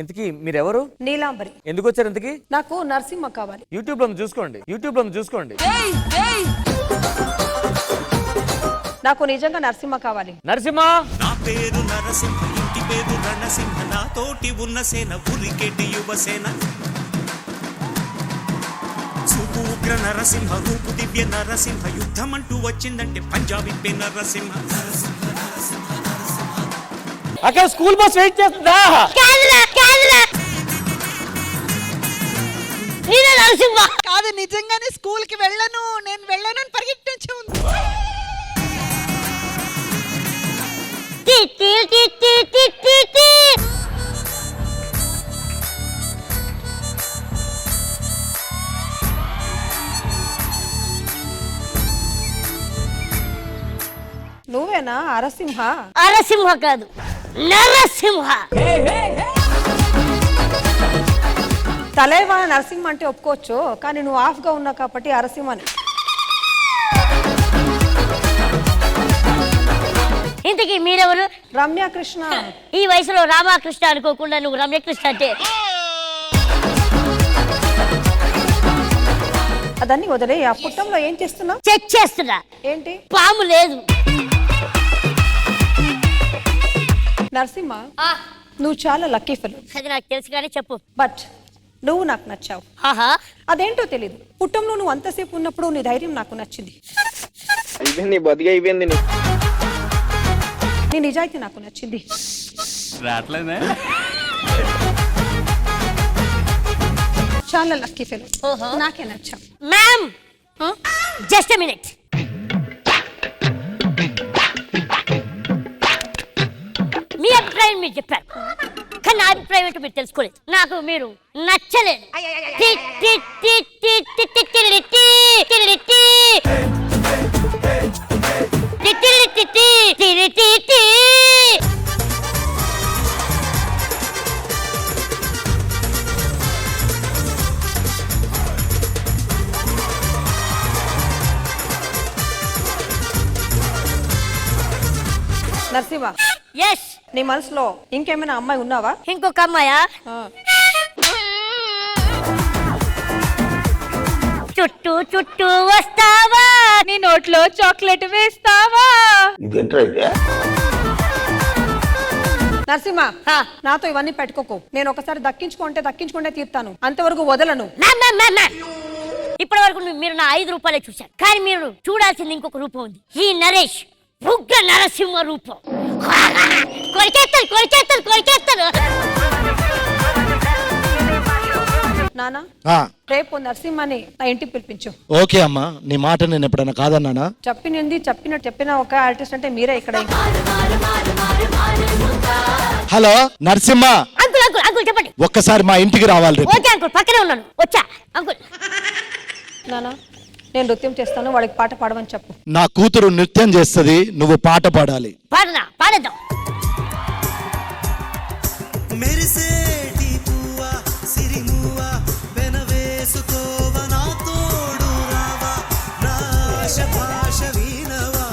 ఇంతకీ మీరెవరు? నీలాంబరి. ఎందుకు వచ్చారు ఇంతకీ? నాకు నరసింహ కావాలి. యూట్యూబ్ లో చూసుకోండి. నాకు నిజంగా నరసింహ కావాలి. నరసింహ. నా పేరు నరసింహ, ఇంటి పేరు రణసింహ, నా తోటి ఉన్న సేన ఉరికెటి యువసేన. చూపు ఉగ్ర నరసింహ, రూపు దివ్య నరసింహ, యుద్ధం అంటూ వచ్చిందంటే పంజాబీ పే నరసింహ. అక్కడ స్కూల్ బస్ వెయిట్ చేస్తుందా? నరసింహ కాదు, నిజంగానే స్కూల్ కి నేను వెళ్ళను అని పరిగెట్టించి ఉంది. నువ్వేనా అరసింహ? అరసింహ కాదు, నరసింహ. తలేవా నరసింహ అంటే ఒప్పుకోవచ్చు, కానీ నువ్వు ఆఫ్ గా ఉన్నావు కాబట్టి అరసింహని. ఇంతకీ మీరెవరు? రమ్యకృష్ణ. ఈ వయసులో రామకృష్ణ అనుకోకుండా నువ్వు రమ్యకృష్ణ అంటే అదన్నీ వదిలే. ఆ పుట్టంలో ఏం చేస్తున్నావు? చెక్ చేస్తున్నా. ఏంటి? పాము లేదు. నరసింహ, నువ్వు చాలా లక్కీ ఫెలో. అది నాకు తెలుసు కానీ చెప్పు. బట్ నువ్వు నాకు నచ్చావు. ఆహా, అదేంటో తెలీదు. పుట్టంలో నువ్వు అంతసేపు ఉన్నప్పుడు నీ ధైర్యం నాకు నచ్చింది. అయిపోయింది, బతిగా అయిపోయింది. నీ నిజాయితీ నాకు నచ్చింది. చాలా లక్కీ ఫెలో. నాకే నచ్చావు. Ma'am just a minute. మీ అభిప్రాయం మీరు చెప్పారు, కానీ నా అభిప్రాయం ఏంటో మీరు తెలుసుకోలేదు. నాకు మీరు నచ్చలేదు. నరసింహ, ఎస్. నీ మనసులో ఇంకేమైనా అమ్మాయి ఉన్నావా? ఇంకొక అమ్మాయా? చుట్టూ చుట్టూ వస్తావా, నీ నోట్లో చాక్లెట్ వేస్తావా? నరసింహ, నాతో ఇవన్నీ పెట్టుకోకు. నేను ఒకసారి దక్కించుకుంటే తీర్తాను, అంతవరకు వదలను. ఇప్పటి వరకు మీరు నా 5 రూపాయలే చూశారు, కానీ మీరు చూడాల్సింది ఇంకొక రూపం ఉంది. ఈ నరేష్ ఉగ్ర నరసింహ రూపం. కొరికేస్తాను. నానా, రేపు నరసింహని నా ఇంటికి పిలిపించు. ఓకే అమ్మా, నీ మాట నేను ఎప్పుడైనా కాదన్నానా? చెప్పిన ఒక ఆర్టిస్ట్ అంటే మీరే ఇక్కడ. హలో నరసింహ అంకుల్ చెప్పండి. ఒక్కసారి మా ఇంటికి రావాలి రేపు. ఓకే అంకుల్, పక్కనే ఉన్నాను, వచ్చా అంకుల్. నానా, నేను నృత్యం చేస్తాను, వాడికి పాట పాడమని చెప్పు. నా కూతురు నృత్యం చేస్తుంది, నువ్వు పాట పాడాలి. పాడేద్దాం. మెరిసేటి పువ్వా సిరిమువ్వా వెనవేసుకోవా నా తోడు రావా నా ఆశ భాష వినవా.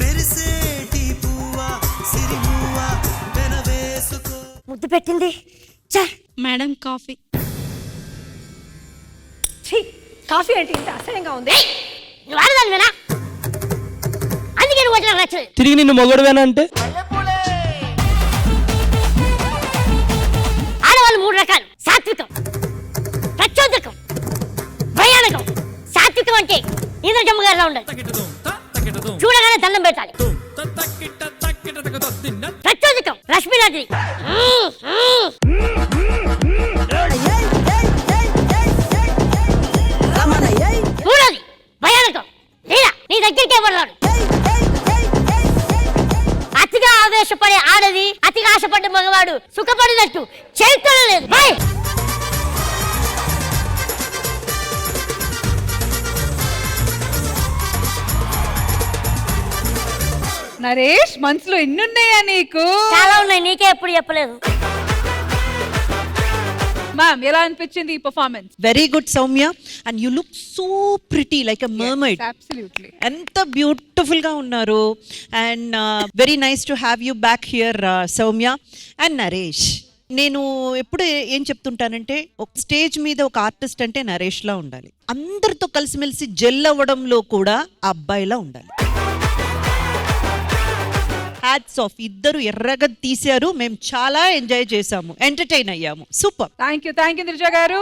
మెరిసేటి పువ్వా సిరిమువ్వా వెనవేసుకో. ముద్దు పెట్టింది. Madam coffee. కాఫీ అంటే ఇంత అసహ్యంగా ఉంది. వాడదానివేనా? అందుకే నువ్వు వచ్చిన నచ్చలేదు. తిరిగి నిన్ను మొగడువేనా అంటే? ఆడవాళ్ళు 3 రకాలు: సాత్వికం, ప్రచోదకం, భయానకం. సాత్వికం అంటే ఇంద్రజమ్మ గారిలా ఉండాలి, చూడగానే దండం పెట్టాలి. ప్రచోదకం రష్మి లాంటిది. మూడోది భయానకం, లేదా నీ దగ్గరికి ఎవరు. అతిగా ఆవేశపడే ఆడది, అతిగా ఆశపడ్డ మగవాడు సుఖపడినట్టు చరిత్రలో లేదు. నరేష్, మనసులో ఎన్నున్నాయా నీకు? చాలా ఉన్నాయి, నీకే ఎప్పుడు చెప్పలేదు. మ్యామ్ ఎలా అనిపించింది ఈ performance? Very good Soumya and you look so pretty like a mermaid. Absolutely. ఎంత బ్యూటిఫుల్ గా ఉన్నారు and very nice to have you back here Soumya and Naresh. నేను ఎప్పుడు ఏం చెప్తుంటానంటే ఒక స్టేజ్ మీద ఒక ఆర్టిస్ట్ అంటే నరేష్ లా ఉండాలి, అందరితో కలిసిమెలిసి జెల్ అవ్వడంలో కూడా ఆ అబ్బాయిలా ఉండాలి. హ్యాట్స్ ఆఫ్, ఇద్దరు ఎర్రగా తీశారు, మేము చాలా ఎంజాయ్ చేసాము, ఎంటర్టైన్ అయ్యాము. సూపర్. థ్యాంక్ యూ త్రిజ గారు.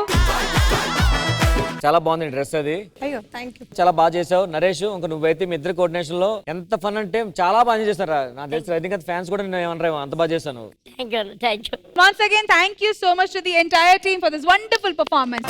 చాలా బాగుంది డ్రెస్ అది. అయ్యో థ్యాంక్ యూ. చాలా బాగా చేసావు నరేష్. ఇంకా నువ్వైతే మీ ఇద్దరు కోఆర్డినేషన్ లో ఎంత ఫన్ అంటే చాలా బాగా చేస్తారా నాకు తెలిసి. ఐ థింక్ ఫ్యాన్స్ కూడా నేను ఏమన్నారేమో అంత బాగా చేస్తాను. Thank you. Once again, thank you so much to the entire team for this wonderful performance.